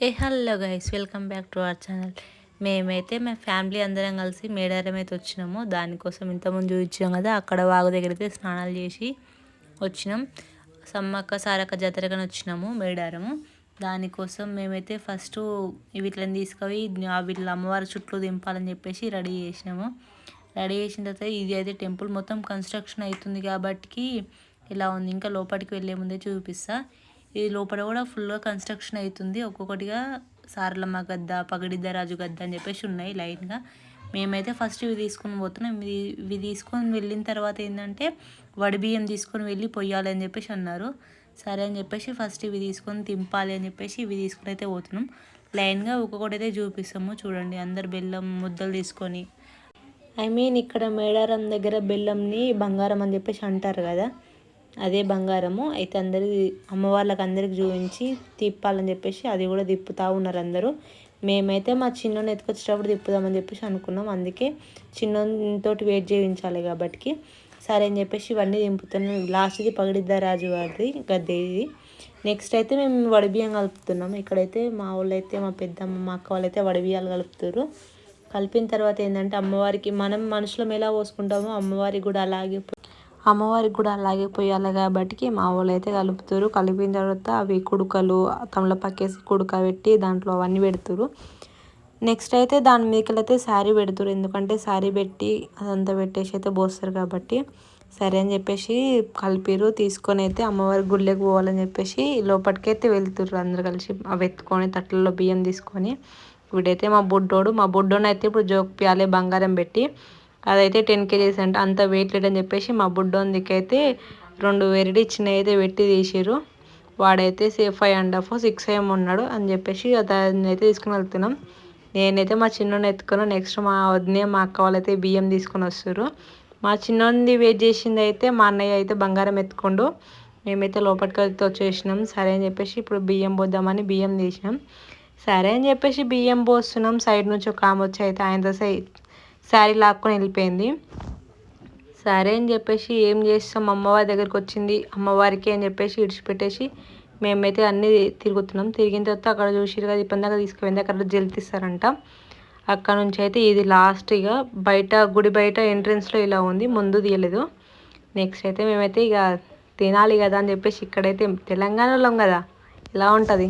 Hello guys, welcome back to our channel. మేమైతే మా family అందరం కలిసి మేడారం అయితే వచ్చినాము. దానికోసం ఇంతకుముందు చూపించాం కదా, అక్కడ వాగు దగ్గర అయితే స్నానాలు చేసి వచ్చినాం. సమ్మక్క సారక్క జాతరకని వచ్చినాము మేడారము. దానికోసం మేమైతే ఫస్ట్ వీటిని తీసుకొని వీళ్ళ అమ్మవారి చుట్టూ దింపాలని చెప్పేసి రెడీ చేసినాము. రెడీ చేసిన తర్వాత ఇది అయితే టెంపుల్ మొత్తం కన్స్ట్రక్షన్ అవుతుంది కాబట్టి ఇలా ఉంది. ఇంకా లోపలికి వెళ్ళే ముందే చూపిస్తా. ఈ లోపల కూడా ఫుల్గా కన్స్ట్రక్షన్ అవుతుంది. ఒక్కొక్కటిగా సారలమ్మ గద్ద, పగడిద్ద రాజు గద్ద అని చెప్పేసి ఉన్నాయి లైన్గా. మేమైతే ఫస్ట్ ఇవి తీసుకొని పోతున్నాం. ఇవి తీసుకొని వెళ్ళిన తర్వాత ఏంటంటే వడిబియ్యం తీసుకొని వెళ్ళి పొయ్యాలి అని చెప్పేసి అన్నారు. సరే అని చెప్పేసి ఫస్ట్ ఇవి తీసుకొని తింపాలి అని చెప్పేసి ఇవి తీసుకొని అయితే పోతున్నాం. లైన్గా ఒక్కొక్కటి అయితే చూపిస్తాము. చూడండి, అందరు బెల్లం ముద్దలు తీసుకొని, ఇక్కడ మేడారం దగ్గర బెల్లంని బంగారం అని చెప్పేసి అంటారు కదా, అదే బంగారము. అయితే అమ్మవార్లకు అందరికి చూపించి తిప్పాలని చెప్పేసి అది కూడా తిప్పుతూ ఉన్నారు అందరూ. మేమైతే మా చిన్నోని ఎత్తుకొచ్చేటప్పుడు తిప్పుదామని చెప్పేసి అనుకున్నాం. అందుకే చిన్నతోటి వెయిట్ చేయించాలి కాబట్టి సరే అని చెప్పేసి ఇవన్నీ దింపుతున్నాం. లాస్ట్ది పగడిద్ద రాజు వారిది గద్దె ఇది. నెక్స్ట్ అయితే మేము వడిబియ్యం కలుపుతున్నాం. ఇక్కడైతే మా వాళ్ళు అయితే, మా పెద్దమ్మ, మా అక్క వాళ్ళు అయితే వడిబియ్యాలు కలుపుతారు. కలిపిన తర్వాత ఏంటంటే అమ్మవారికి మనం మనుషులం ఎలా పోసుకుంటామో అమ్మవారికి కూడా అలాగే పోయాలి కాబట్టి మా వాళ్ళు అయితే కలుపుతారు. కలిపిన తర్వాత అవి కుడుకలు తమలపాకేసి కుడుక పెట్టి దాంట్లో అవన్నీ పెడతారు. నెక్స్ట్ అయితే దాని మీదకైతే శారీ పెడతారు. ఎందుకంటే శారీ పెట్టి అదంతా పెట్టేసి అయితే పోస్తారు కాబట్టి సరే అని చెప్పేసి కలిపిరు. తీసుకొని అయితే అమ్మవారి గుళ్ళకి పోవాలని చెప్పేసి లోపలికైతే వెళ్తుర్రు అందరు కలిసి. అవి ఎత్తుకొని తట్టలలో బియ్యం తీసుకొని, వీడైతే మా బుడ్డోని అయితే ఇప్పుడు జోక్పియాలి బంగారం పెట్టి. అదైతే 10 kgs అంట, అంత వెయిట్ లేదని చెప్పేసి మా బుడ్డోందికైతే 2 వెరైటీ చిన్నవి అయితే పెట్టి తీసిరు. వాడైతే 5.5 6 ఏమో ఉన్నాడు అని చెప్పేసి దాన్ని అయితే తీసుకుని వెళ్తున్నాం. నేనైతే మా చిన్నోని ఎత్తుకుని, నెక్స్ట్ మా వదినే మా అక్క వాళ్ళైతే బియ్యం తీసుకొని వస్తారు. మా చిన్నోంది వెయిట్ చేసింది అయితే మా అన్నయ్య అయితే బంగారం ఎత్తుకుండు. మేమైతే లోపలికి అయితే వచ్చేసినాం. సరే అని చెప్పేసి ఇప్పుడు బియ్యం పోద్దామని బియ్యం తీసినాం. సరే అని చెప్పేసి బియ్యం పోస్తున్నాం. సైడ్ నుంచి ఒక ఆమె వచ్చి అయితే ఆయన శారీ లాక్కొని వెళ్ళిపోయింది. సరే అని చెప్పేసి ఏం చేస్తాం, అమ్మవారి దగ్గరికి వచ్చింది అమ్మవారికి అని చెప్పేసి ఇడిచిపెట్టేసి మేమైతే అన్నీ తిరుగుతున్నాం. తిరిగిన తర్వాత అక్కడ చూసిరు కదా, ఇబ్బందిగా తీసుకుపోయింది. అక్కడ జల్తిస్తారంట. అక్కడ నుంచి అయితే ఇది లాస్ట్. ఇక బయట గుడి బయట ఎంట్రన్స్లో ఇలా ఉంది, ముందు తీయలేదు. నెక్స్ట్ అయితే మేమైతే ఇక తినాలి కదా అని చెప్పేసి, ఇక్కడైతే తెలంగాణలో కదా ఇలా ఉంటుంది,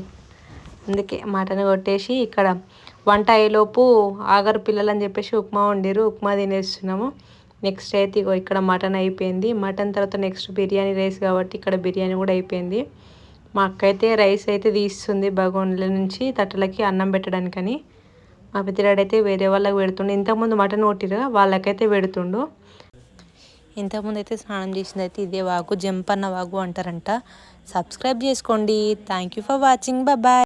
అందుకే మటన్ కొట్టేసి ఇక్కడ వంట అయ్యేలోపు ఆగరు పిల్లలు అని చెప్పేసి ఉప్మా వండిరు. ఉప్మా తినేస్తున్నాము. నెక్స్ట్ అయితే ఇగో ఇక్కడ మటన్ అయిపోయింది. మటన్ తర్వాత నెక్స్ట్ బిర్యానీ రైస్ కాబట్టి ఇక్కడ బిర్యానీ కూడా అయిపోయింది. మా అక్క అయితే రైస్ అయితే తీస్తుంది బగోన్ల నుంచి తట్టలకి అన్నం పెట్టడానికని. మా పెద్దడాడు అయితే వేరే వాళ్ళకి పెడుతుండు. ఇంతకుముందు మటన్ కొట్టిరు, వాళ్ళకైతే పెడుతుండు. ఇంతకుముందు అయితే స్నానం చేసింది అయితే ఇదే వాగు, జంపన్న వాగు అంటారంట. సబ్స్క్రైబ్ చేసుకోండి. Thank you for watching. Bye.